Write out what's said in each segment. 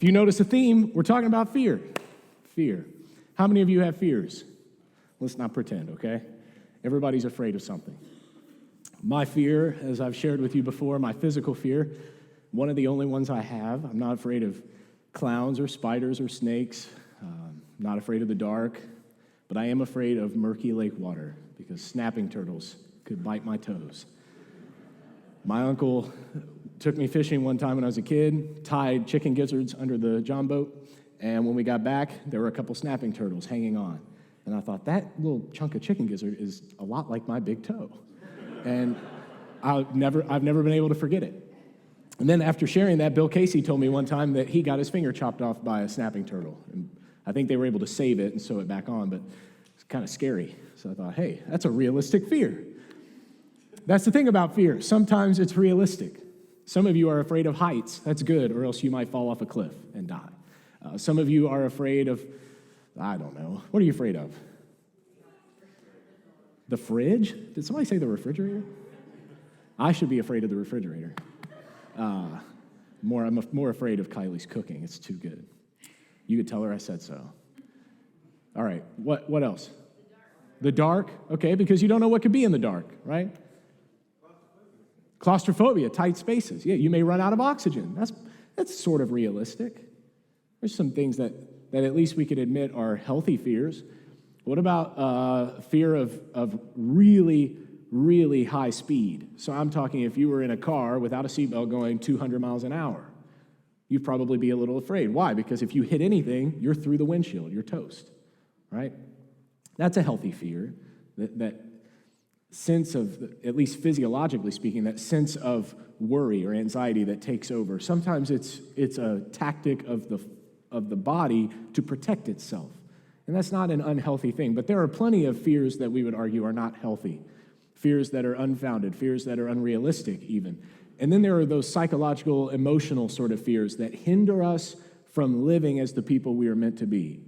If you notice a theme, we're talking about fear. Fear. How many of you have fears? Let's not pretend, okay? Everybody's afraid of something. My fear, as I've shared with you before, my physical fear, one of the only ones I have. I'm not afraid of clowns or spiders or snakes. Not afraid of the dark. But I am afraid of murky lake water because snapping turtles could bite my toes. My uncle took me fishing one time when I was a kid, tied chicken gizzards under the john boat, and when we got back, there were a couple snapping turtles hanging on. And I thought, that little chunk of chicken gizzard is a lot like my big toe. And I've never been able to forget it. And then after sharing that, Bill Casey told me one time that he got his finger chopped off by a snapping turtle. And I think they were able to save it and sew it back on, but it's kind of scary. So I thought, hey, that's a realistic fear. That's the thing about fear. Sometimes it's realistic. Some of you are afraid of heights. That's good, or else you might fall off a cliff and die. Some of you are afraid of, I don't know. What are you afraid of? The fridge? Did somebody say the refrigerator? I should be afraid of the refrigerator. I'm more afraid of Kylie's cooking. It's too good. You could tell her I said so. All right, what else? The dark, okay, because you don't know what could be in the dark, right? Claustrophobia, tight spaces. Yeah, you may run out of oxygen. That's sort of realistic. There's some things that at least we could admit are healthy fears. What about fear of really, really high speed? So I'm talking if you were in a car without a seatbelt going 200 miles an hour, you'd probably be a little afraid. Why? Because if you hit anything, you're through the windshield, you're toast, right? That's a healthy fear, that sense of, at least physiologically speaking, that sense of worry or anxiety that takes over. Sometimes it's a tactic of the body to protect itself. And that's not an unhealthy thing. But there are plenty of fears that we would argue are not healthy. Fears that are unfounded, fears that are unrealistic even. And then there are those psychological, emotional sort of fears that hinder us from living as the people we are meant to be.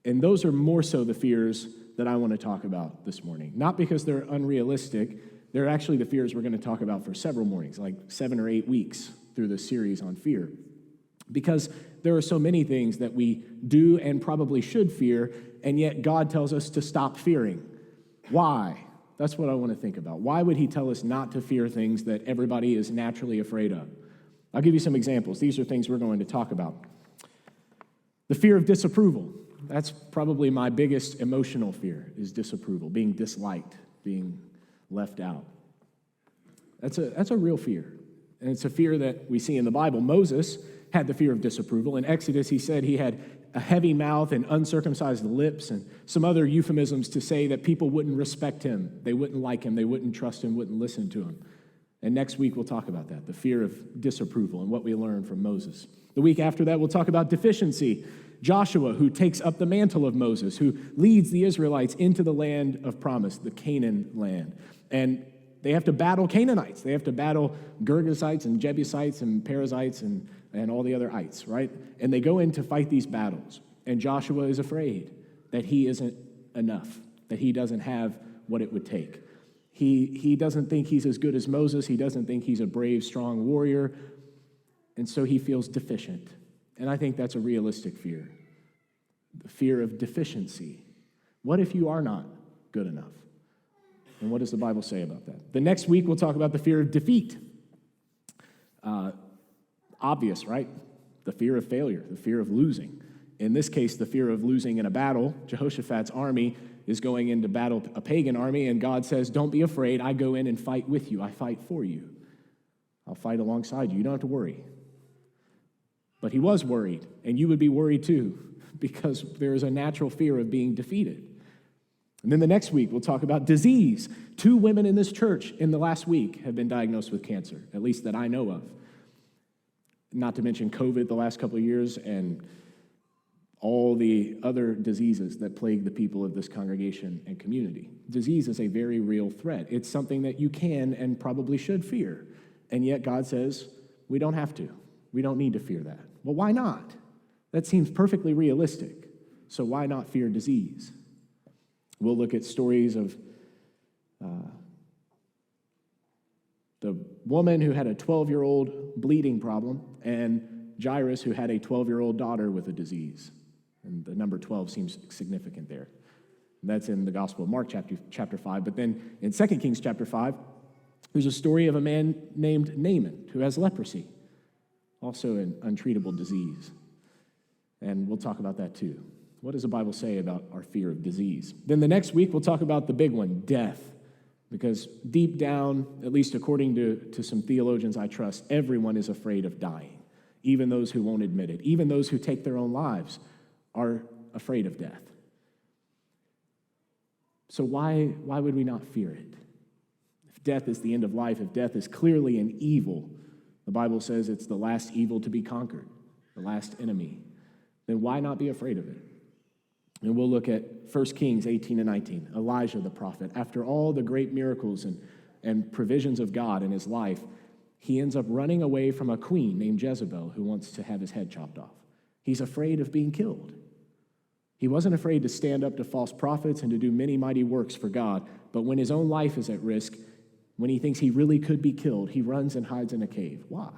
And those are more so the fears that I want to talk about this morning. Not because they're unrealistic, they're actually the fears we're going to talk about for several mornings, like 7 or 8 weeks through this series on fear. Because there are so many things that we do and probably should fear, and yet God tells us to stop fearing. Why? That's what I want to think about. Why would he tell us not to fear things that everybody is naturally afraid of? I'll give you some examples. These are things we're going to talk about. The fear of disapproval. That's probably my biggest emotional fear, is disapproval, being disliked, being left out. That's a real fear. And it's a fear that we see in the Bible. Moses had the fear of disapproval. In Exodus, he said he had a heavy mouth and uncircumcised lips and some other euphemisms to say that people wouldn't respect him. They wouldn't like him. They wouldn't trust him, wouldn't listen to him. And next week, we'll talk about that, the fear of disapproval and what we learned from Moses. The week after that, we'll talk about deficiency. Joshua, who takes up the mantle of Moses, who leads the Israelites into the land of promise, the Canaan land. And they have to battle Canaanites. They have to battle Girgashites and Jebusites and Perizzites and all the other ites, right? And they go in to fight these battles. And Joshua is afraid that he isn't enough, that he doesn't have what it would take. He doesn't think he's as good as Moses. He doesn't think he's a brave, strong warrior. And so he feels deficient. And I think that's a realistic fear, the fear of deficiency. What if you are not good enough? And what does the Bible say about that? The next week, we'll talk about the fear of defeat. Obvious, right? The fear of failure, the fear of losing. In this case, the fear of losing in a battle. Jehoshaphat's army is going in to battle a pagan army, and God says, don't be afraid. I go in and fight with you. I fight for you. I'll fight alongside you. You don't have to worry. But he was worried, and you would be worried too, because there is a natural fear of being defeated. And then the next week, we'll talk about disease. 2 women in this church in the last week have been diagnosed with cancer, at least that I know of. Not to mention COVID the last couple of years and all the other diseases that plague the people of this congregation and community. Disease is a very real threat. It's something that you can and probably should fear. And yet God says, we don't have to. We don't need to fear that. Well, why not? That seems perfectly realistic. So why not fear disease? We'll look at stories of the woman who had a 12-year-old bleeding problem, and Jairus, who had a 12-year-old daughter with a disease. And the number 12 seems significant there. That's in the Gospel of Mark chapter 5. But then in 2 Kings chapter 5, there's a story of a man named Naaman who has leprosy, also an untreatable disease. And we'll talk about that too. What does the Bible say about our fear of disease? Then the next week, we'll talk about the big one, death. Because deep down, at least according to some theologians I trust, everyone is afraid of dying. Even those who won't admit it. Even those who take their own lives are afraid of death. So why would we not fear it? If death is the end of life, if death is clearly an evil, the Bible says it's the last evil to be conquered, the last enemy, then why not be afraid of it? And we'll look at 1 Kings 18 and 19, Elijah the prophet. After all the great miracles and provisions of God in his life, he ends up running away from a queen named Jezebel who wants to have his head chopped off. He's afraid of being killed. He wasn't afraid to stand up to false prophets and to do many mighty works for God, but when his own life is at risk, when he thinks he really could be killed, he runs and hides in a cave. Why?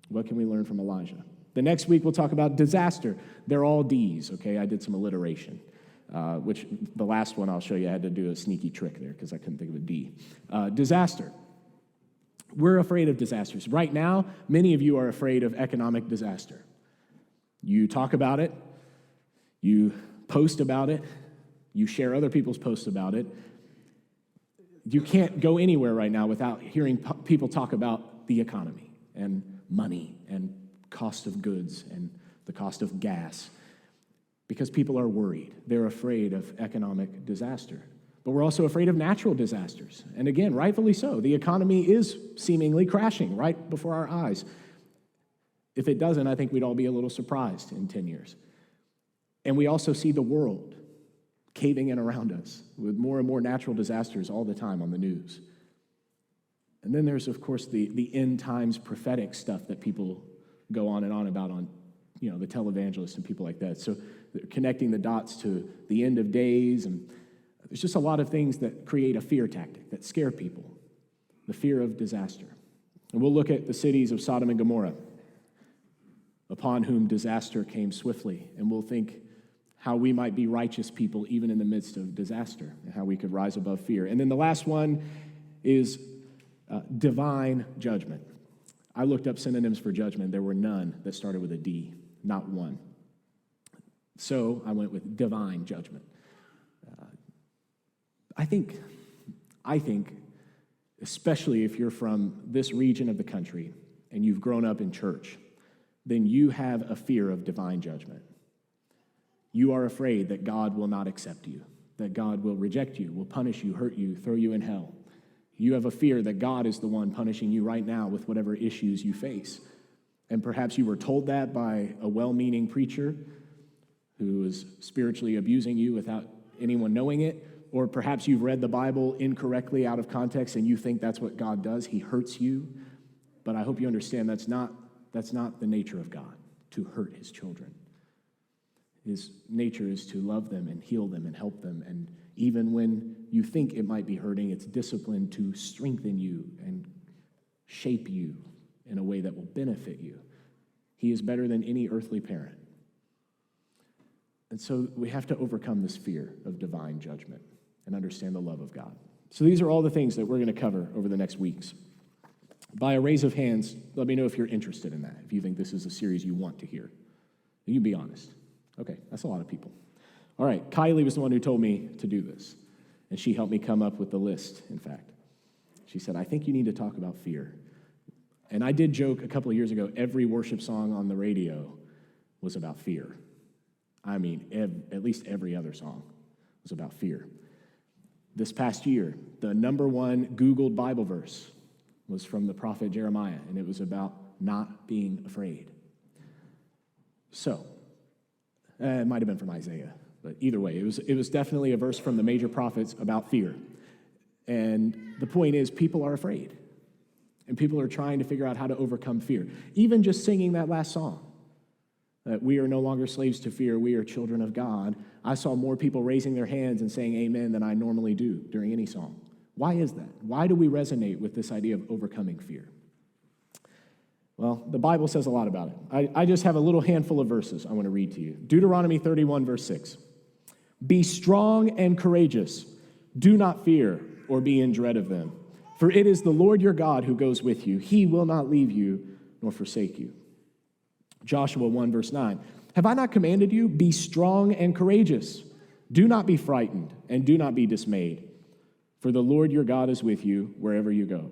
What can we learn from Elijah? The next week, we'll talk about disaster. They're all D's, okay? I did some alliteration, which the last one I'll show you, I had to do a sneaky trick there because I couldn't think of a D. Disaster. We're afraid of disasters. Right now, many of you are afraid of economic disaster. You talk about it, you post about it, you share other people's posts about it. You can't go anywhere right now without hearing people talk about the economy and money and cost of goods and the cost of gas because people are worried. They're afraid of economic disaster. But we're also afraid of natural disasters. And again, rightfully so. The economy is seemingly crashing right before our eyes. If it doesn't, I think we'd all be a little surprised in 10 years. And we also see the world caving in around us with more and more natural disasters all the time on the news. And then there's, of course, the end times prophetic stuff that people go on and on about on, the televangelists and people like that. So they're connecting the dots to the end of days, and there's just a lot of things that create a fear tactic, that scare people, the fear of disaster. And we'll look at the cities of Sodom and Gomorrah, upon whom disaster came swiftly, and we'll think how we might be righteous people even in the midst of disaster, and how we could rise above fear. And then the last one is divine judgment. I looked up synonyms for judgment. There were none that started with a D, not one. So I went with divine judgment. I think, especially if you're from this region of the country and you've grown up in church, then you have a fear of divine judgment. You are afraid that God will not accept you, that God will reject you, will punish you, hurt you, throw you in hell. You have a fear that God is the one punishing you right now with whatever issues you face. And perhaps you were told that by a well-meaning preacher who is spiritually abusing you without anyone knowing it, or perhaps you've read the Bible incorrectly out of context and you think that's what God does. He hurts you. But I hope you understand that's not the nature of God, to hurt his children. His nature is to love them and heal them and help them. And even when you think it might be hurting, it's discipline to strengthen you and shape you in a way that will benefit you. He is better than any earthly parent. And so we have to overcome this fear of divine judgment and understand the love of God. So these are all the things that we're going to cover over the next weeks. By a raise of hands, let me know if you're interested in that, if you think this is a series you want to hear. You can be honest. Okay, that's a lot of people. All right, Kylie was the one who told me to do this, and she helped me come up with the list, in fact. She said, I think you need to talk about fear. And I did joke a couple of years ago, every worship song on the radio was about fear. I mean, at least every other song was about fear. This past year, the number one Googled Bible verse was from the prophet Jeremiah, and it was about not being afraid. So, it might have been from Isaiah, but either way, it was definitely a verse from the major prophets about fear. And the point is, people are afraid, and people are trying to figure out how to overcome fear. Even just singing that last song, that we are no longer slaves to fear, we are children of God. I saw more people raising their hands and saying amen than I normally do during any song. Why is that? Why do we resonate with this idea of overcoming fear? Well, the Bible says a lot about it. I just have a little handful of verses I want to read to you. Deuteronomy 31, verse 6. Be strong and courageous. Do not fear or be in dread of them. For it is the Lord your God who goes with you. He will not leave you nor forsake you. Joshua 1, verse 9. Have I not commanded you? Be strong and courageous. Do not be frightened and do not be dismayed. For the Lord your God is with you wherever you go.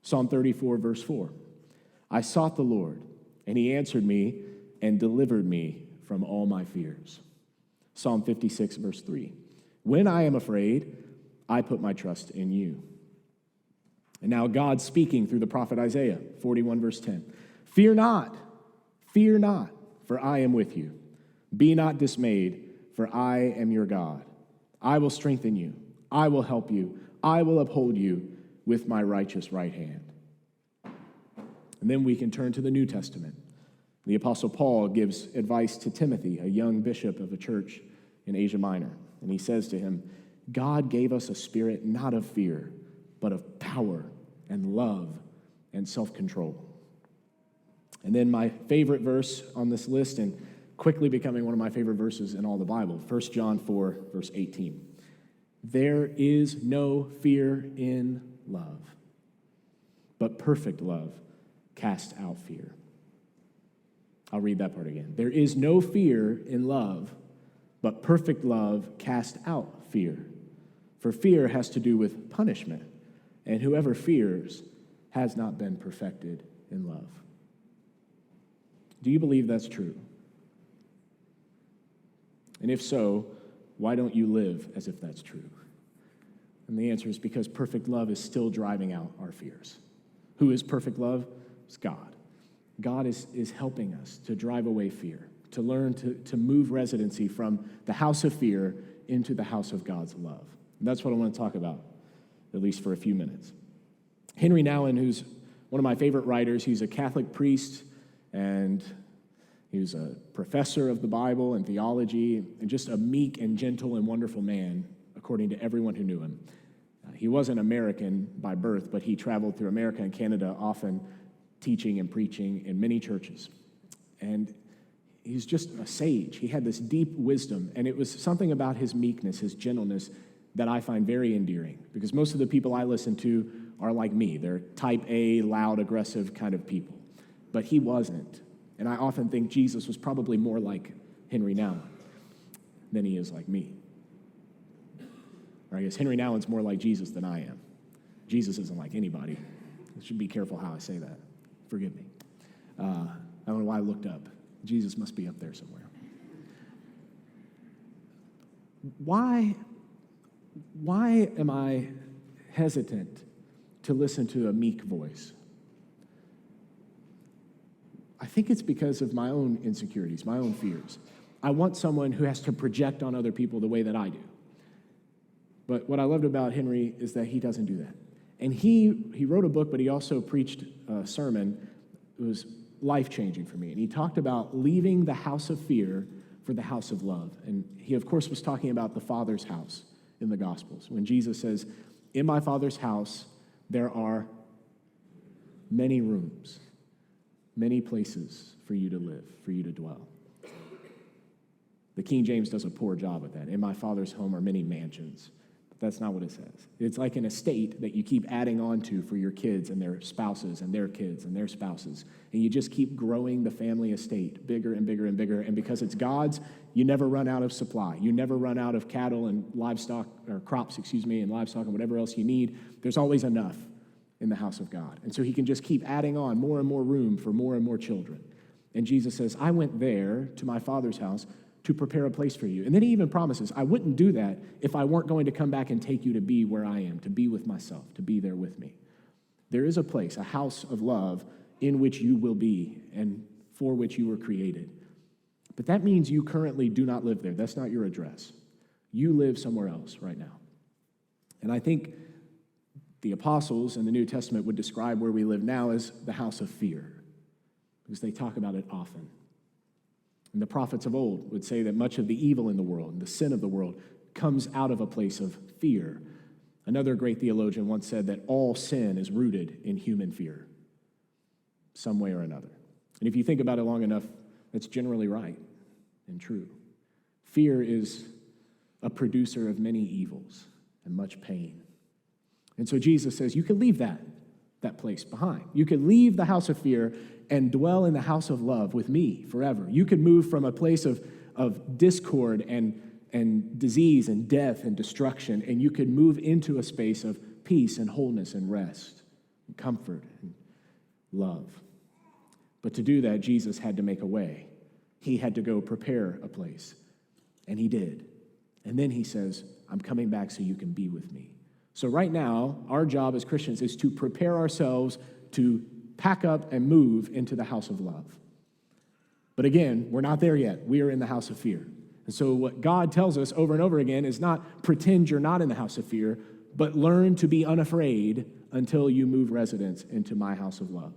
Psalm 34, verse 4. I sought the Lord, and he answered me and delivered me from all my fears. Psalm 56, verse 3. When I am afraid, I put my trust in you. And now God speaking through the prophet Isaiah, 41, verse 10. Fear not, for I am with you. Be not dismayed, for I am your God. I will strengthen you. I will help you. I will uphold you with my righteous right hand. And then we can turn to the New Testament. The Apostle Paul gives advice to Timothy, a young bishop of a church in Asia Minor. And he says to him, God gave us a spirit not of fear, but of power and love and self-control. And then my favorite verse on this list, and quickly becoming one of my favorite verses in all the Bible, 1 John 4, verse 18. There is no fear in love, but perfect love casts out fear. I'll read that part again. There is no fear in love, but perfect love casts out fear. For fear has to do with punishment, and whoever fears has not been perfected in love. Do you believe that's true? And if so, why don't you live as if that's true? And the answer is because perfect love is still driving out our fears. Who is perfect love? It's God. God is helping us to drive away fear, to learn to move residency from the house of fear into the house of God's love. And that's what I want to talk about, at least for a few minutes. Henry Nouwen, who's one of my favorite writers, he's a Catholic priest, and he was a professor of the Bible and theology, and just a meek and gentle and wonderful man, according to everyone who knew him. He wasn't American by birth, but he traveled through America and Canada, often teaching and preaching in many churches. And he's just a sage. He had this deep wisdom, and it was something about his meekness, his gentleness, that I find very endearing, because most of the people I listen to are like me. They're type A, loud, aggressive kind of people. But he wasn't. And I often think Jesus was probably more like Henry Nouwen than he is like me. Or I guess Henry Nouwen's more like Jesus than I am. Jesus isn't like anybody. I should be careful how I say that. Forgive me. I don't know why I looked up. Jesus must be up there somewhere. Why am I hesitant to listen to a meek voice? I think it's because of my own insecurities, my own fears. I want someone who has to project on other people the way that I do. But what I loved about Henry is that he doesn't do that. And he wrote a book, but he also preached a sermon. It was life-changing for me. And he talked about leaving the house of fear for the house of love. And he, of course, was talking about the Father's house in the Gospels, when Jesus says, in my Father's house, there are many rooms, many places for you to live, for you to dwell. The King James does a poor job at that. In my Father's home are many mansions. But that's not what it says. It's like an estate that you keep adding on to for your kids and their spouses and their kids and their spouses. And you just keep growing the family estate bigger and bigger and bigger. And because it's God's, you never run out of supply. You never run out of cattle and livestock, or crops, and livestock and whatever else you need. There's always enough in the house of God. And so he can just keep adding on more and more room for more and more children. And Jesus says, I went there to my Father's house to prepare a place for you. And then he even promises, I wouldn't do that if I weren't going to come back and take you to be where I am, to be with myself, to be there with me. There is a place, a house of love in which you will be and for which you were created. But that means you currently do not live there. That's not your address. You live somewhere else right now. And I think the apostles in the New Testament would describe where we live now as the house of fear, because they talk about it often. And the prophets of old would say that much of the evil in the world and the sin of the world comes out of a place of fear. Another great theologian once said that all sin is rooted in human fear. some way or another. And if you think about it long enough, that's generally right and true. Fear is a producer of many evils and much pain. And so Jesus says, you can leave that place behind. You could leave the house of fear and dwell in the house of love with me forever. You could move from a place of discord and disease and death and destruction, and you could move into a space of peace and wholeness and rest and comfort and love. But to do that, Jesus had to make a way. He had to go prepare a place, and he did. And then he says, I'm coming back so you can be with me. So right now, our job as Christians is to prepare ourselves to pack up and move into the house of love. But again, we're not there yet. We are in the house of fear. And so what God tells us over and over again is not pretend you're not in the house of fear, but learn to be unafraid until you move residence into my house of love.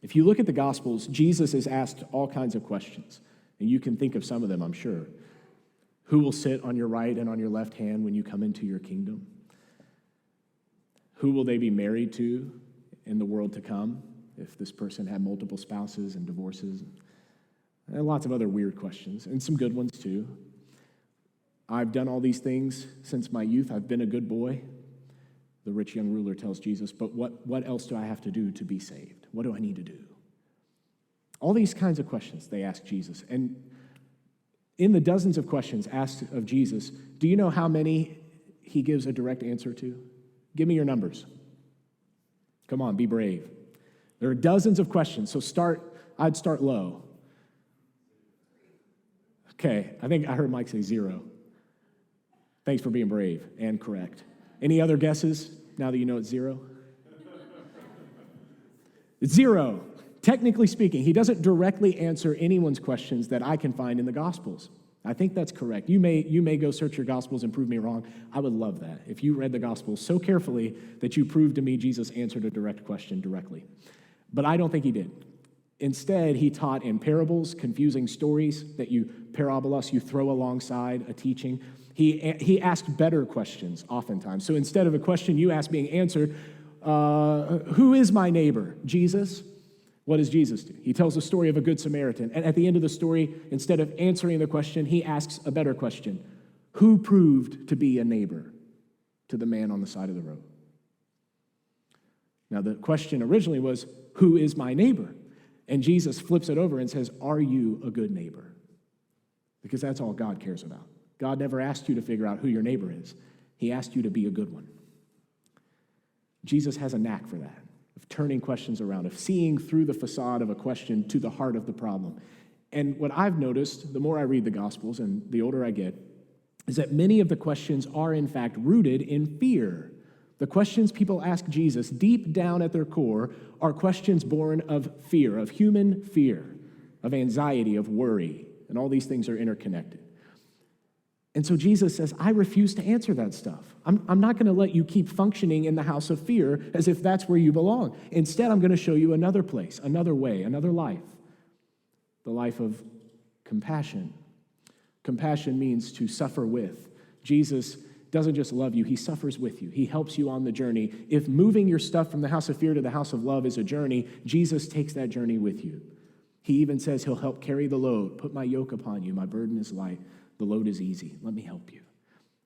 If you look at the Gospels, Jesus is asked all kinds of questions, and you can think of some of them, I'm sure. Who will sit on your right and on your left hand when you come into your kingdom? Who will they be married to in the world to come if this person had multiple spouses and divorces? And lots of other weird questions, and some good ones too. I've done all these things since my youth. I've been a good boy. The rich young ruler tells Jesus, but what else do I have to do to be saved? What do I need to do? All these kinds of questions they ask Jesus. And in the dozens of questions asked of Jesus, do you know how many he gives a direct answer to? Give me your numbers. Come on, be brave. There are dozens of questions, so I'd start low. Okay, I think I heard Mike say 0. Thanks for being brave and correct. Any other guesses now that you know it's 0? It's 0. Technically speaking, he doesn't directly answer anyone's questions that I can find in the Gospels. I think that's correct. You may go search your Gospels and prove me wrong. I would love that. If you read the Gospels so carefully that you proved to me Jesus answered a direct question directly. But I don't think he did. Instead, he taught in parables, confusing stories that you parabolos, you throw alongside a teaching. He asked better questions oftentimes. So instead of a question you ask being answered, who is my neighbor? Jesus. What does Jesus do? He tells the story of a good Samaritan. And at the end of the story, instead of answering the question, he asks a better question. Who proved to be a neighbor to the man on the side of the road? Now, the question originally was, who is my neighbor? And Jesus flips it over and says, are you a good neighbor? Because that's all God cares about. God never asked you to figure out who your neighbor is. He asked you to be a good one. Jesus has a knack for that, of turning questions around, of seeing through the facade of a question to the heart of the problem. And what I've noticed, the more I read the Gospels and the older I get, is that many of the questions are in fact rooted in fear. The questions people ask Jesus deep down at their core are questions born of fear, of human fear, of anxiety, of worry, and all these things are interconnected. And so Jesus says, I refuse to answer that stuff. I'm not going to let you keep functioning in the house of fear as if that's where you belong. Instead, I'm going to show you another place, another way, another life, the life of compassion. Compassion means to suffer with. Jesus doesn't just love you, he suffers with you. He helps you on the journey. If moving your stuff from the house of fear to the house of love is a journey, Jesus takes that journey with you. He even says he'll help carry the load. Put my yoke upon you. My burden is light. The load is easy. Let me help you.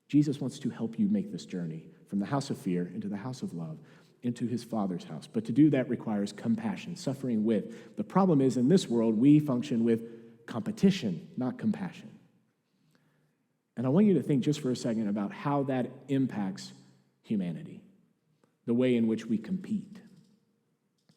Jesus wants to help you make this journey from the house of fear into the house of love, into his Father's house. But to do that requires compassion, suffering with. The problem is in this world, we function with competition, not compassion. And I want you to think just for a second about how that impacts humanity, the way in which we compete.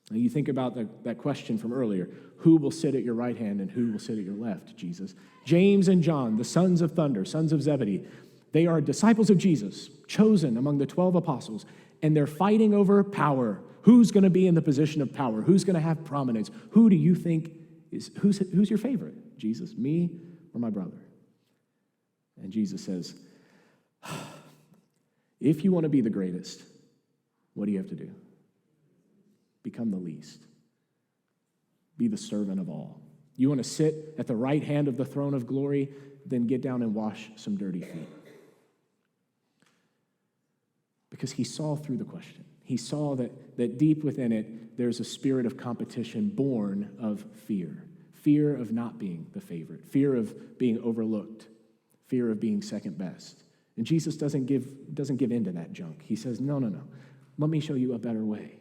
Now you think about that question from earlier, who will sit at your right hand and who will sit at your left, Jesus? James and John, the sons of thunder, sons of Zebedee, they are disciples of Jesus, chosen among the 12 apostles, and they're fighting over power. Who's going to be in the position of power? Who's going to have prominence? Who do you think who's your favorite? Jesus, me, or my brother? And Jesus says, if you want to be the greatest, what do you have to do? Become the least. Be the servant of all. You want to sit at the right hand of the throne of glory, then get down and wash some dirty feet. Because he saw through the question. He saw that deep within it, there's a spirit of competition born of fear. Fear of not being the favorite, fear of being overlooked, fear of being second best. And Jesus doesn't give in to that junk. He says, no. Let me show you a better way.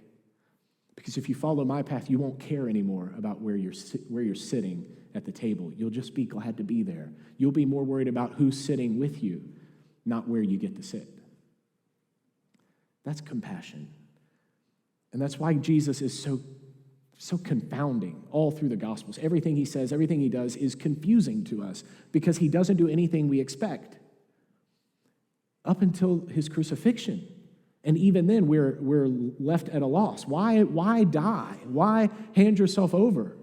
Because if you follow my path, you won't care anymore about where you're sitting at the table. You'll just be glad to be there. You'll be more worried about who's sitting with you, not where you get to sit. That's compassion. And that's why Jesus is so confounding all through the Gospels. Everything he says, everything he does is confusing to us because he doesn't do anything we expect up until his crucifixion. And even then, we're left at a loss. Why die? Why hand yourself over?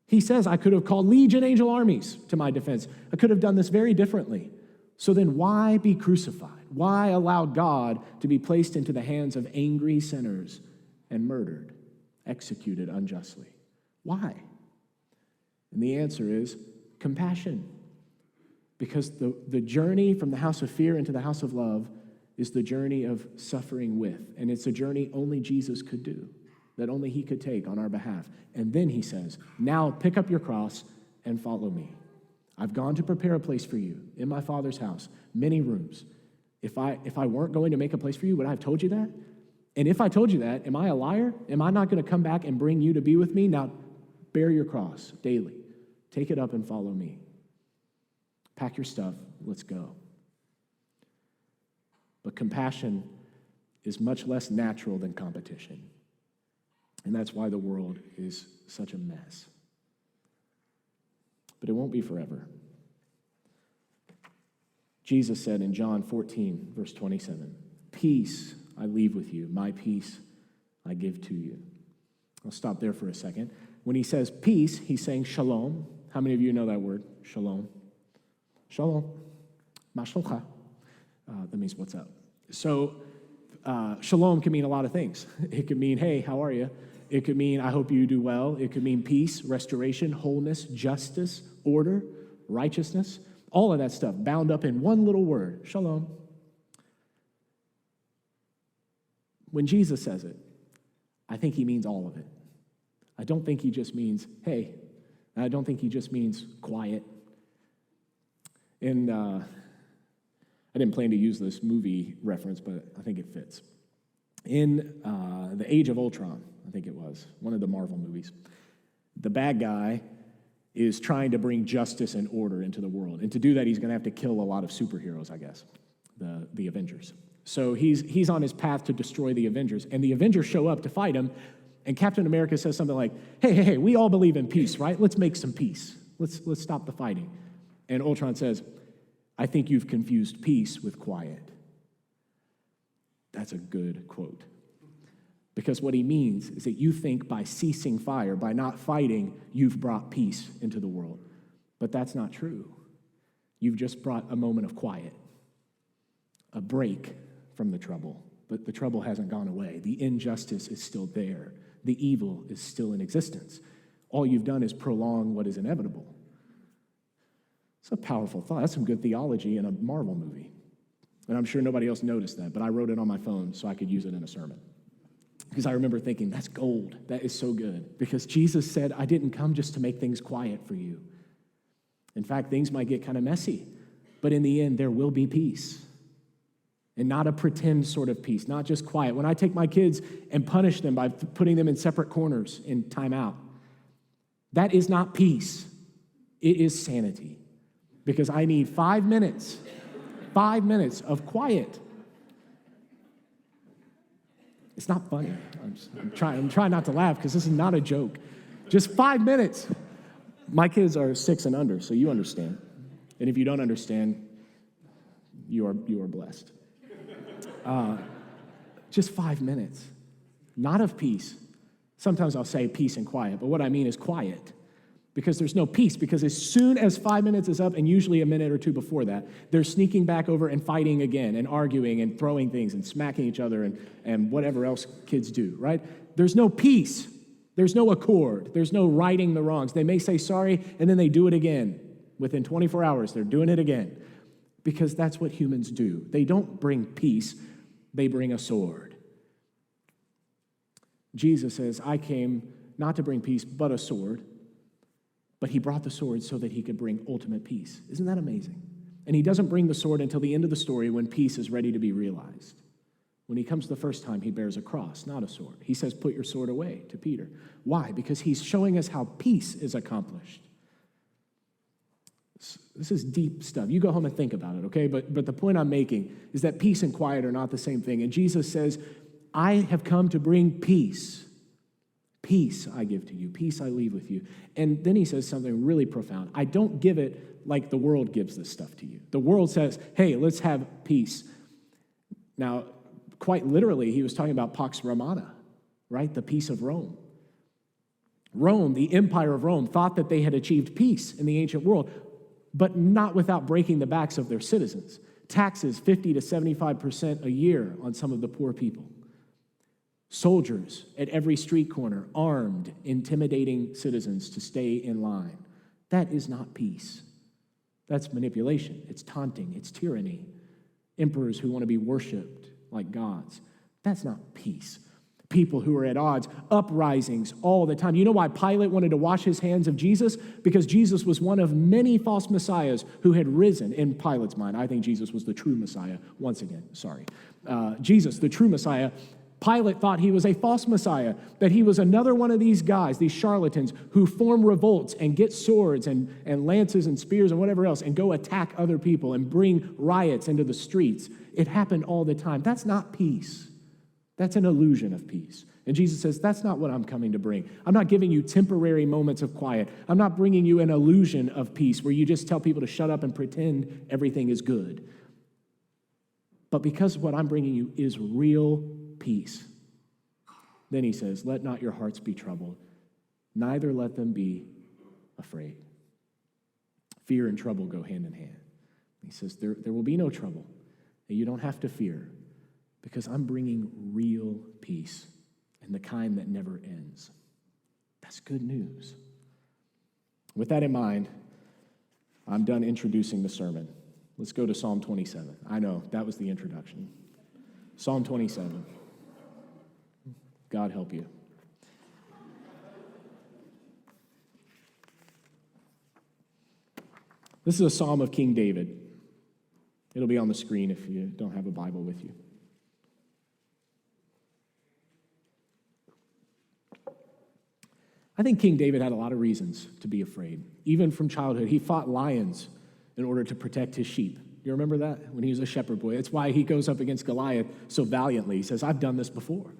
He says, I could have called legion angel armies to my defense. I could have done this very differently. So then why be crucified? Why allow God to be placed into the hands of angry sinners and murdered, executed unjustly? Why? And the answer is compassion. Because the journey from the house of fear into the house of love is the journey of suffering with. And it's a journey only Jesus could do, that only he could take on our behalf. And then he says, now pick up your cross and follow me. I've gone to prepare a place for you in my Father's house, many rooms. If I weren't going to make a place for you, would I have told you that? And if I told you that, am I a liar? Am I not going to come back and bring you to be with me? Now, bear your cross daily. Take it up and follow me. Pack your stuff. Let's go. But compassion is much less natural than competition. And that's why the world is such a mess. But it won't be forever. Jesus said in John 14, verse 27, peace I leave with you, my peace I give to you. I'll stop there for a second. When he says peace, he's saying shalom. How many of you know that word? Shalom. Shalom. Ma shalomcha. That means what's up. So shalom can mean a lot of things. It could mean, hey, how are you? It could mean, I hope you do well. It could mean peace, restoration, wholeness, justice, order, righteousness, all of that stuff bound up in one little word, shalom. When Jesus says it, I think he means all of it. I don't think he just means, hey. I don't think he just means quiet. And I didn't plan to use this movie reference, but I think it fits. In The Age of Ultron, I think it was, one of the Marvel movies, the bad guy is trying to bring justice and order into the world. And to do that, he's going to have to kill a lot of superheroes, I guess, the Avengers. So he's on his path to destroy the Avengers, and the Avengers show up to fight him, and Captain America says something like, hey, we all believe in peace, right? Let's make some peace. Let's stop the fighting. And Ultron says, I think you've confused peace with quiet. That's a good quote. Because what he means is that you think by ceasing fire, by not fighting, you've brought peace into the world. But that's not true. You've just brought a moment of quiet, a break from the trouble. But the trouble hasn't gone away. The injustice is still there. The evil is still in existence. All you've done is prolong what is inevitable. It's a powerful thought. That's some good theology in a Marvel movie. And I'm sure nobody else noticed that, but I wrote it on my phone so I could use it in a sermon. Because I remember thinking, that's gold. That is so good. Because Jesus said, I didn't come just to make things quiet for you. In fact, things might get kind of messy. But in the end, there will be peace. And not a pretend sort of peace, not just quiet. When I take my kids and punish them by putting them in separate corners in timeout, that is not peace. It is sanity. Because I need 5 minutes of quiet. It's not funny. I'm trying not to laugh because this is not a joke. Just 5 minutes. My kids are 6 and under, so you understand. And if you don't understand, you are blessed. Just 5 minutes, not of peace. Sometimes I'll say peace and quiet, but what I mean is quiet. Because there's no peace, because as soon as 5 minutes is up, and usually a minute or two before that, they're sneaking back over and fighting again, and arguing, and throwing things, and smacking each other, and whatever else kids do, right? There's no peace. There's no accord. There's no righting the wrongs. They may say sorry, and then they do it again. Within 24 hours, they're doing it again. Because that's what humans do. They don't bring peace. They bring a sword. Jesus says, I came not to bring peace, but a sword. But he brought the sword so that he could bring ultimate peace. Isn't that amazing? And he doesn't bring the sword until the end of the story when peace is ready to be realized. When he comes the first time, he bears a cross, not a sword. He says, put your sword away to Peter. Why? Because he's showing us how peace is accomplished. This is deep stuff. You go home and think about it, okay? But the point I'm making is that peace and quiet are not the same thing. And Jesus says, I have come to bring peace. Peace I give to you. Peace I leave with you. And then he says something really profound. I don't give it like the world gives this stuff to you. The world says, hey, let's have peace. Now, quite literally, he was talking about Pax Romana, right? The peace of Rome. Rome, the empire of Rome, thought that they had achieved peace in the ancient world, but not without breaking the backs of their citizens. Taxes, 50 to 75% a year on some of the poor people. Soldiers at every street corner, armed, intimidating citizens to stay in line. That is not peace. That's manipulation. It's taunting. It's tyranny. Emperors who want to be worshiped like gods. That's not peace. People who are at odds, uprisings all the time. You know why Pilate wanted to wash his hands of Jesus? Because Jesus was one of many false messiahs who had risen in Pilate's mind. I think Jesus was the true Messiah. Once again, sorry. Jesus, the true Messiah. Pilate thought he was a false Messiah, that he was another one of these guys, these charlatans, who form revolts and get swords and lances and spears and whatever else and go attack other people and bring riots into the streets. It happened all the time. That's not peace. That's an illusion of peace. And Jesus says, that's not what I'm coming to bring. I'm not giving you temporary moments of quiet. I'm not bringing you an illusion of peace where you just tell people to shut up and pretend everything is good. But because what I'm bringing you is real peace. Then he says, let not your hearts be troubled, neither let them be afraid. Fear and trouble go hand in hand. He says, there will be no trouble, and you don't have to fear, because I'm bringing real peace, and the kind that never ends. That's good news. With that in mind, I'm done introducing the sermon. Let's go to Psalm 27. I know, that was the introduction. Psalm 27. God help you. This is a psalm of King David. It'll be on the screen if you don't have a Bible with you. I think King David had a lot of reasons to be afraid. Even from childhood, he fought lions in order to protect his sheep. You remember that? When he was a shepherd boy. That's why he goes up against Goliath so valiantly. He says, I've done this before.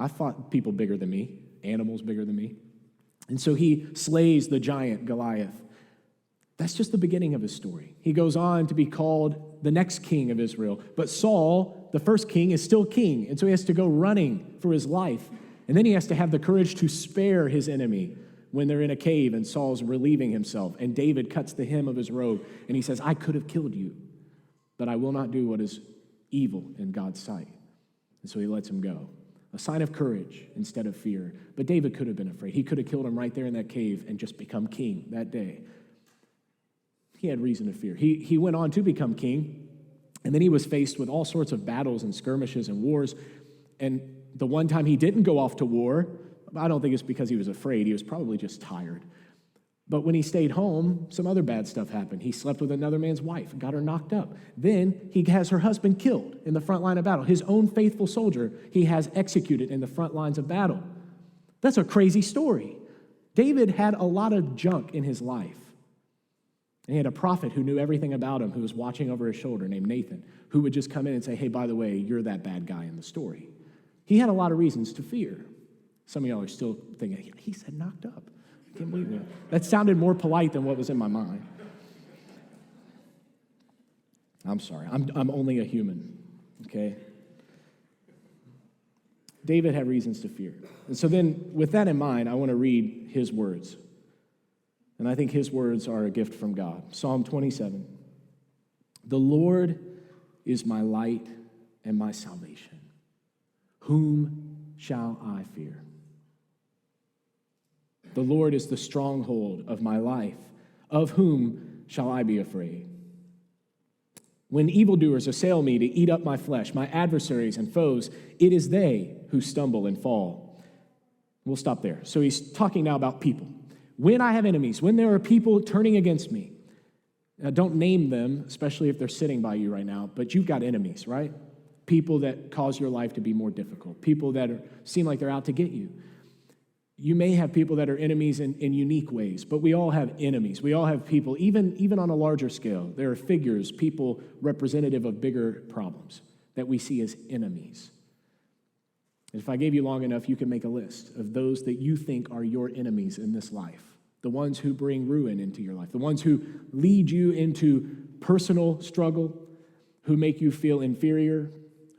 I fought people bigger than me, animals bigger than me. And so he slays the giant Goliath. That's just the beginning of his story. He goes on to be called the next king of Israel. But Saul, the first king, is still king. And so he has to go running for his life. And then he has to have the courage to spare his enemy when they're in a cave and Saul's relieving himself. And David cuts the hem of his robe and he says, I could have killed you, but I will not do what is evil in God's sight. And so he lets him go. A sign of courage instead of fear. But David could have been afraid. He could have killed him right there in that cave and just become king that day. He had reason to fear. He went on to become king, and then he was faced with all sorts of battles and skirmishes and wars. And the one time he didn't go off to war, I don't think it's because he was afraid. He was probably just tired. But when he stayed home, some other bad stuff happened. He slept with another man's wife, got her knocked up. Then he has her husband killed in the front line of battle. His own faithful soldier he has executed in the front lines of battle. That's a crazy story. David had a lot of junk in his life. And he had a prophet who knew everything about him, who was watching over his shoulder, named Nathan, who would just come in and say, hey, by the way, you're that bad guy in the story. He had a lot of reasons to fear. Some of y'all are still thinking, he said knocked up. I can't believe it. That sounded more polite than what was in my mind. I'm sorry. I'm only a human, okay? David had reasons to fear. And so then, with that in mind, I want to read his words. And I think his words are a gift from God. Psalm 27. The Lord is my light and my salvation. Whom shall I fear? The Lord is the stronghold of my life. Of whom shall I be afraid? When evildoers assail me to eat up my flesh, my adversaries and foes, it is they who stumble and fall. We'll stop there. So he's talking now about people. When I have enemies, when there are people turning against me, now don't name them, especially if they're sitting by you right now, but you've got enemies, right? People that cause your life to be more difficult, people that seem like they're out to get you. You may have people that are enemies in unique ways, but we all have enemies. We all have people, even on a larger scale. There are figures, people representative of bigger problems that we see as enemies. If I gave you long enough, you can make a list of those that you think are your enemies in this life, the ones who bring ruin into your life, the ones who lead you into personal struggle, who make you feel inferior,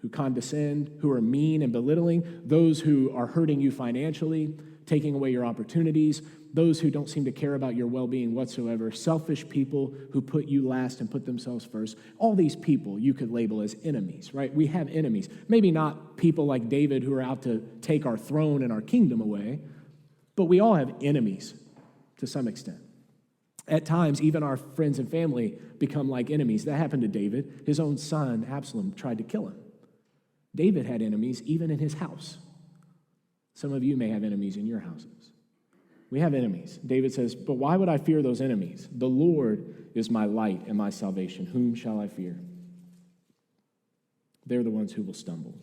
who condescend, who are mean and belittling, those who are hurting you financially, taking away your opportunities, those who don't seem to care about your well-being whatsoever, selfish people who put you last and put themselves first. All these people you could label as enemies, right? We have enemies. Maybe not people like David who are out to take our throne and our kingdom away, but we all have enemies to some extent. At times, even our friends and family become like enemies. That happened to David. His own son, Absalom, tried to kill him. David had enemies even in his house. Some of you may have enemies in your houses. We have enemies. David says, but why would I fear those enemies? The Lord is my light and my salvation. Whom shall I fear? They're the ones who will stumble.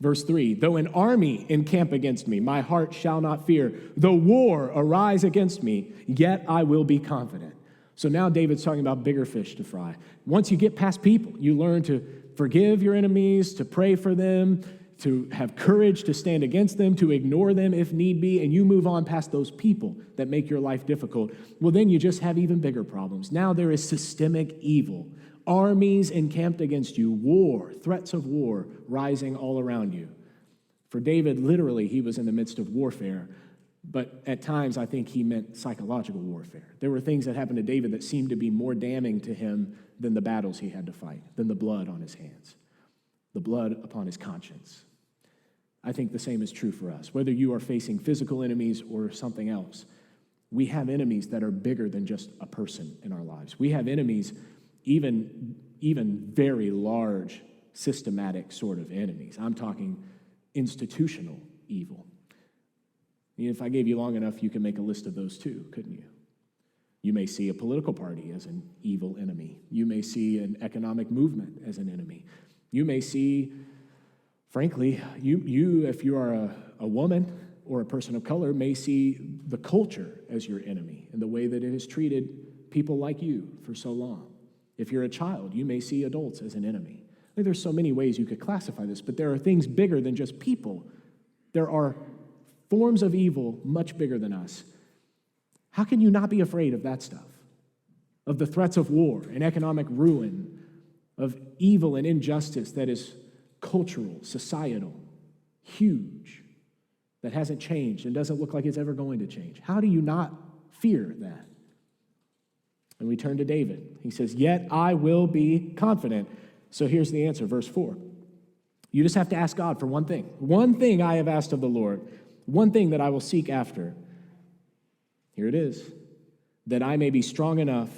Verse 3, though an army encamp against me, my heart shall not fear. Though war arise against me, yet I will be confident. So now David's talking about bigger fish to fry. Once you get past people, you learn to forgive your enemies, to pray for them, to have courage to stand against them, to ignore them if need be, and you move on past those people that make your life difficult, well, then you just have even bigger problems. Now there is systemic evil, armies encamped against you, war, threats of war rising all around you. For David, literally, he was in the midst of warfare, but at times I think he meant psychological warfare. There were things that happened to David that seemed to be more damning to him than the battles he had to fight, than the blood on his hands, the blood upon his conscience. I think the same is true for us. Whether you are facing physical enemies or something else, we have enemies that are bigger than just a person in our lives. We have enemies, even very large, systematic sort of enemies. I'm talking institutional evil. If I gave you long enough, you can make a list of those too, couldn't you? You may see a political party as an evil enemy. You may see an economic movement as an enemy. You may see, frankly, you if you are a woman or a person of color, may see the culture as your enemy and the way that it has treated people like you for so long. If you're a child, you may see adults as an enemy. There's so many ways you could classify this, but there are things bigger than just people. There are forms of evil much bigger than us. How can you not be afraid of that stuff? Of the threats of war and economic ruin, of evil and injustice that is cultural, societal, huge, that hasn't changed and doesn't look like it's ever going to change. How do you not fear that? And we turn to David. He says, yet I will be confident. So here's the answer, verse 4. You just have to ask God for one thing. One thing I have asked of the Lord, one thing that I will seek after. Here it is, that I may be strong enough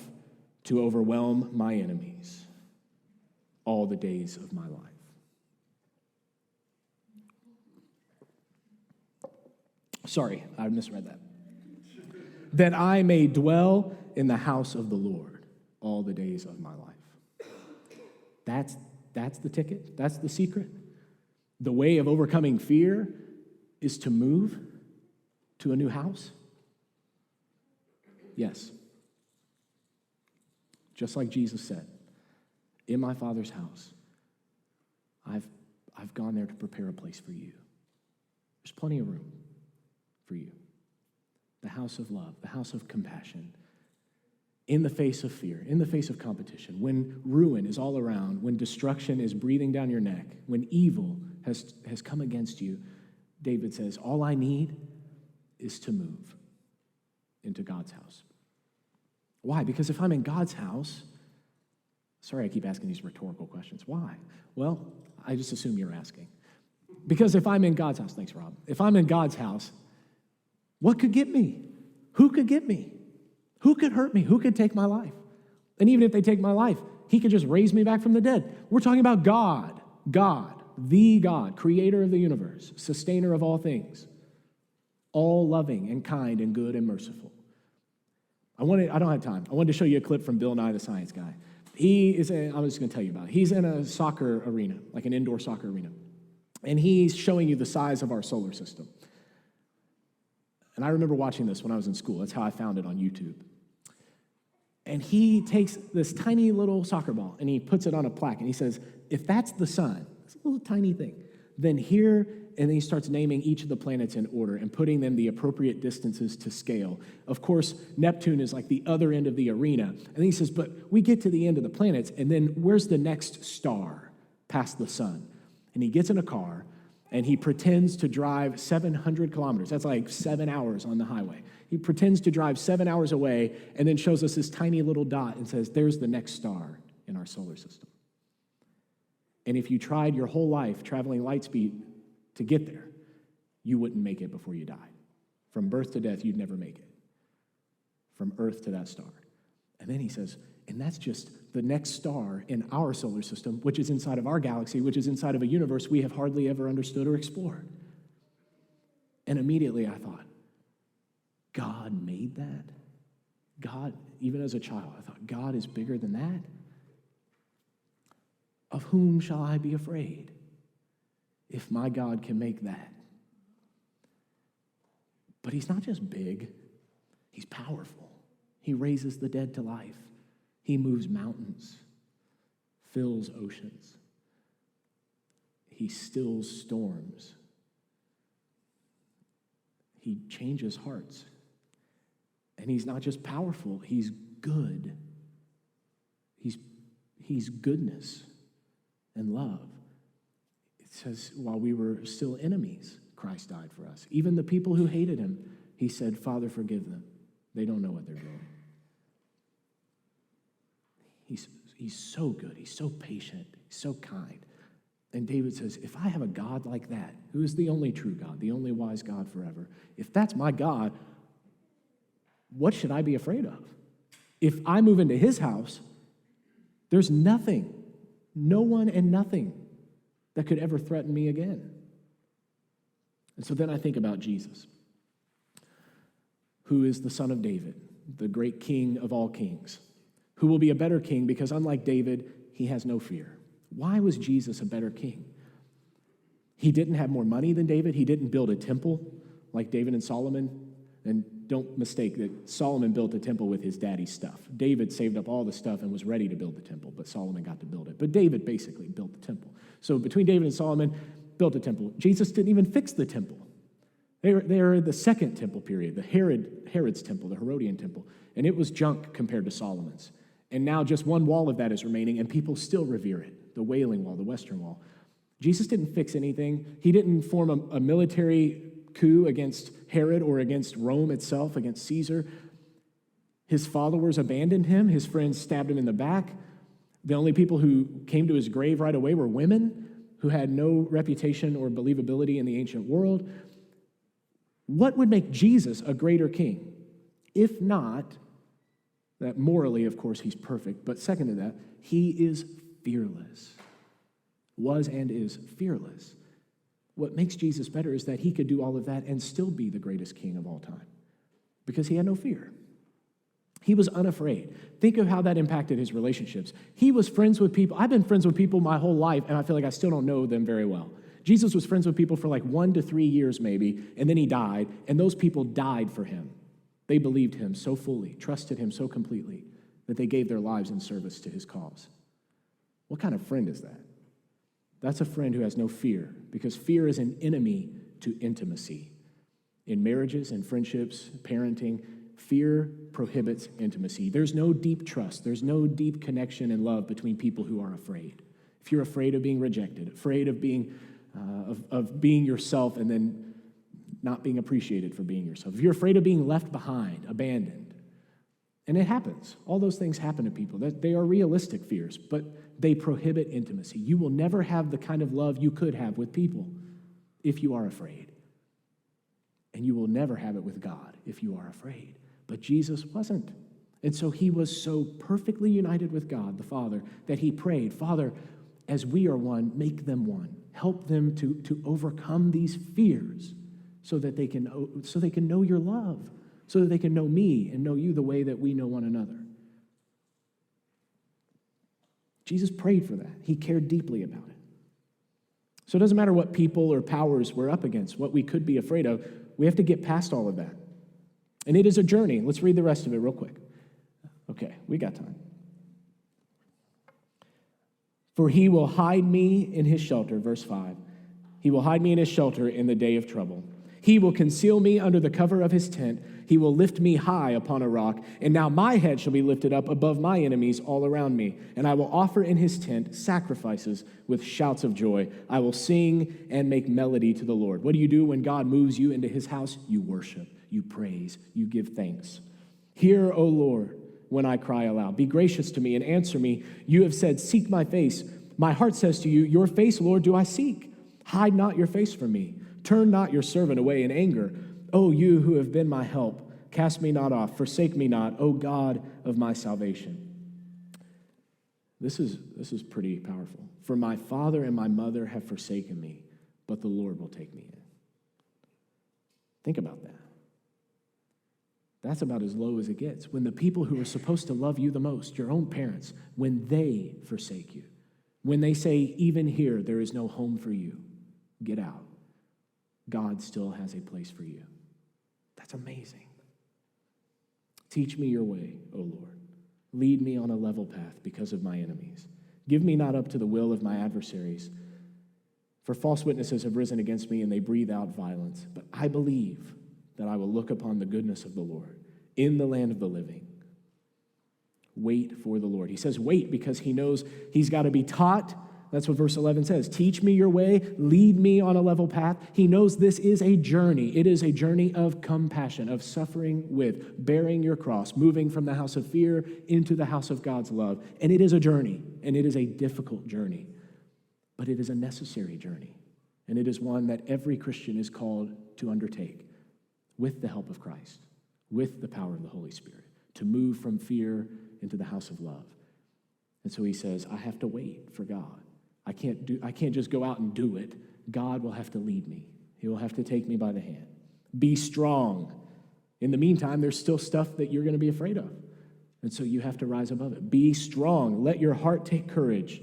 to overwhelm my enemies all the days of my life. Sorry, I misread that. That I may dwell in the house of the Lord all the days of my life. That's the ticket. That's the secret. The way of overcoming fear is to move to a new house. Yes. Just like Jesus said, in my Father's house, I've gone there to prepare a place for you. There's plenty of room for you. The house of love, the house of compassion. In the face of fear, in the face of competition, when ruin is all around, when destruction is breathing down your neck, when evil has come against you, David says, all I need is to move into God's house. Why? Because if I'm in God's house, sorry I keep asking these rhetorical questions. Why? Well, I just assume you're asking. Because if I'm in God's house, thanks, Rob. If I'm in God's house, what could get me? Who could get me? Who could hurt me? Who could take my life? And even if they take my life, he could just raise me back from the dead. We're talking about God, the God, creator of the universe, sustainer of all things. all loving and kind and good and merciful. I don't have time. I wanted to show you a clip from Bill Nye the Science Guy. I was going to tell you about it. He's in a soccer arena, like an indoor soccer arena. And he's showing you the size of our solar system. And I remember watching this when I was in school. That's how I found it on YouTube. And he takes this tiny little soccer ball and he puts it on a plaque and he says, if that's the sun, it's a little tiny thing, then here, and then he starts naming each of the planets in order and putting them the appropriate distances to scale. Of course, Neptune is like the other end of the arena. And then he says, but we get to the end of the planets, and then where's the next star past the sun? And he gets in a car and he pretends to drive 700 kilometers. That's like 7 hours on the highway. He pretends to drive 7 hours away and then shows us this tiny little dot and says, there's the next star in our solar system. And if you tried your whole life traveling light speed to get there, you wouldn't make it before you died. From birth to death, you'd never make it. From Earth to that star. And then he says, and that's just the next star in our solar system, which is inside of our galaxy, which is inside of a universe we have hardly ever understood or explored. And immediately I thought, God made that? God, even as a child, I thought, God is bigger than that? Of whom shall I be afraid if my God can make that? But he's not just big, he's powerful. He raises the dead to life. He moves mountains, fills oceans. He stills storms. He changes hearts. And he's not just powerful, he's good. He's goodness and love. It says, while we were still enemies, Christ died for us. Even the people who hated him, he said, Father, forgive them. They don't know what they're doing. He's so good. He's so patient. He's so kind. And David says, if I have a God like that, who is the only true God, the only wise God forever, if that's my God, what should I be afraid of? If I move into his house, there's nothing, no one and nothing that could ever threaten me again. And so then I think about Jesus, who is the son of David, the great king of all kings, who will be a better king because unlike David, he has no fear. Why was Jesus a better king? He didn't have more money than David. He didn't build a temple like David and Solomon. And don't mistake that Solomon built a temple with his daddy's stuff. David saved up all the stuff and was ready to build the temple, but Solomon got to build it. But David basically built the temple. So between David and Solomon, built a temple. Jesus didn't even fix the temple. They are the second temple period, the Herod's temple, the Herodian temple, and it was junk compared to Solomon's. And now just one wall of that is remaining, and people still revere it, the Wailing Wall, the Western Wall. Jesus didn't fix anything. He didn't form a military coup against Herod or against Rome itself, against Caesar. His followers abandoned him. His friends stabbed him in the back. The only people who came to his grave right away were women who had no reputation or believability in the ancient world. What would make Jesus a greater king? If not, that morally, of course, he's perfect, but second to that, he is fearless. Was and is fearless. What makes Jesus better is that he could do all of that and still be the greatest king of all time because he had no fear. He was unafraid. Think of how that impacted his relationships. He was friends with people. I've been friends with people my whole life, and I feel like I still don't know them very well. Jesus was friends with people for like 1 to 3 years maybe, and then he died, and those people died for him. They believed him so fully, trusted him so completely, that they gave their lives in service to his cause. What kind of friend is that? That's a friend who has no fear, because fear is an enemy to intimacy. In marriages and friendships, parenting, fear prohibits intimacy. There's no deep trust. There's no deep connection and love between people who are afraid. If you're afraid of being rejected, afraid of being yourself and then not being appreciated for being yourself, if you're afraid of being left behind, abandoned, and it happens. All those things happen to people. They are realistic fears, but they prohibit intimacy. You will never have the kind of love you could have with people if you are afraid. And you will never have it with God if you are afraid. But Jesus wasn't. And so he was so perfectly united with God, the Father, that he prayed, Father, as we are one, make them one. Help them to overcome these fears so that they can know your love, so that they can know me and know you the way that we know one another. Jesus prayed for that. He cared deeply about it. So it doesn't matter what people or powers we're up against, what we could be afraid of, we have to get past all of that. And it is a journey. Let's read the rest of it real quick. Okay, we got time. For he will hide me in his shelter, verse 5. He will hide me in his shelter in the day of trouble. He will conceal me under the cover of his tent. He will lift me high upon a rock. And now my head shall be lifted up above my enemies all around me. And I will offer in his tent sacrifices with shouts of joy. I will sing and make melody to the Lord. What do you do when God moves you into his house? You worship, you praise, you give thanks. Hear, O Lord, when I cry aloud. Be gracious to me and answer me. You have said, seek my face. My heart says to you, your face, Lord, do I seek. Hide not your face from me. Turn not your servant away in anger. O you who have been my help, cast me not off, forsake me not, O God of my salvation. This is pretty powerful. For my father and my mother have forsaken me, but the Lord will take me in. Think about that. That's about as low as it gets. When the people who are supposed to love you the most, your own parents, when they forsake you, when they say, even here, there is no home for you, get out. God still has a place for you. That's amazing. Teach me your way, O Lord. Lead me on a level path because of my enemies. Give me not up to the will of my adversaries. For false witnesses have risen against me, and they breathe out violence. But I believe that I will look upon the goodness of the Lord in the land of the living. Wait for the Lord. He says wait because he knows he's got to be taught. That's what verse 11 says. Teach me your way, lead me on a level path. He knows this is a journey. It is a journey of compassion, of suffering with, bearing your cross, moving from the house of fear into the house of God's love. And it is a journey, and it is a difficult journey, but it is a necessary journey. And it is one that every Christian is called to undertake with the help of Christ, with the power of the Holy Spirit, to move from fear into the house of love. And so he says, I have to wait for God. I can't just go out and do it. God will have to lead me. He will have to take me by the hand. Be strong. In the meantime, there's still stuff that you're going to be afraid of. And so you have to rise above it. Be strong. Let your heart take courage.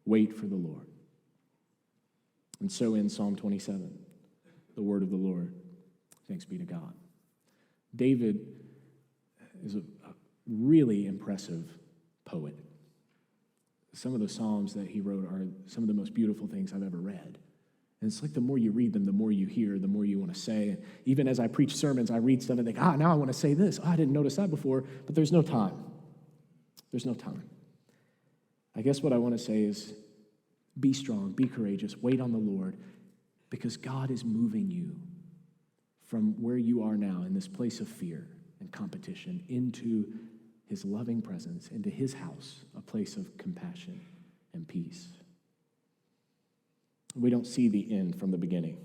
Wait for the Lord. And so in Psalm 27, the word of the Lord. Thanks be to God. David is a really impressive poet. Some of the Psalms that he wrote are some of the most beautiful things I've ever read. And it's like the more you read them, the more you hear, the more you want to say. And even as I preach sermons, I read stuff and think, now I want to say this. I didn't notice that before, but there's no time. There's no time. I guess what I want to say is be strong, be courageous, wait on the Lord, because God is moving you from where you are now in this place of fear and competition into his loving presence, into his house, a place of compassion and peace. We don't see the end from the beginning.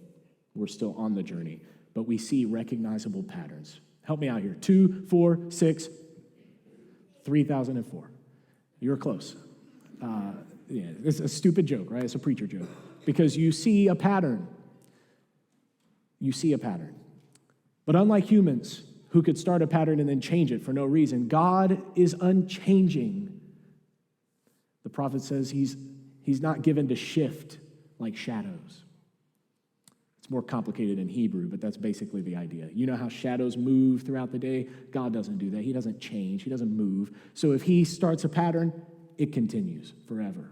We're still on the journey, but we see recognizable patterns. Help me out here. 2, 4, 6, 3,004. You were close. It's a stupid joke, right? It's a preacher joke. Because you see a pattern. You see a pattern. But unlike humans, who could start a pattern and then change it for no reason, God is unchanging. The prophet says he's not given to shift like shadows. It's more complicated in Hebrew, but that's basically the idea. You know how shadows move throughout the day? God doesn't do that. He doesn't change. He doesn't move. So if he starts a pattern, it continues forever.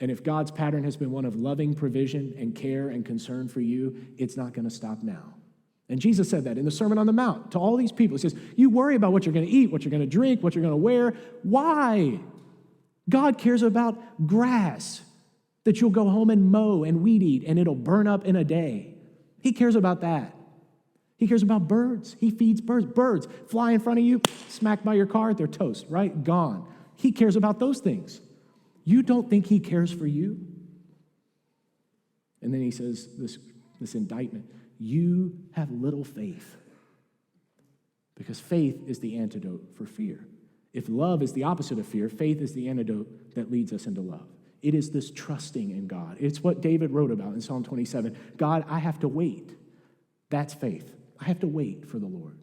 And if God's pattern has been one of loving provision and care and concern for you, it's not going to stop now. And Jesus said that in the Sermon on the Mount to all these people. He says, you worry about what you're going to eat, what you're going to drink, what you're going to wear. Why? God cares about grass that you'll go home and mow and weed eat, and it'll burn up in a day. He cares about that. He cares about birds. He feeds birds. Birds fly in front of you, smack by your car, they're toast, right? Gone. He cares about those things. You don't think he cares for you? And then he says this indictment. You have little faith. Because faith is the antidote for fear. If love is the opposite of fear, faith is the antidote that leads us into love. It is this trusting in God. It's what David wrote about in Psalm 27. God, I have to wait. That's faith. I have to wait for the Lord.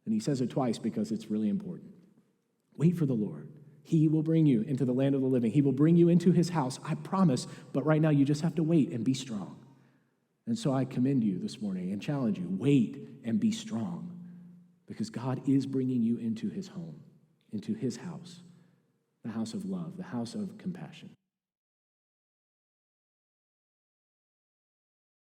And he says it twice because it's really important. Wait for the Lord. He will bring you into the land of the living. He will bring you into his house, I promise. But right now, you just have to wait and be strong. And so I commend you this morning and challenge you, wait and be strong, because God is bringing you into his home, into his house, the house of love, the house of compassion.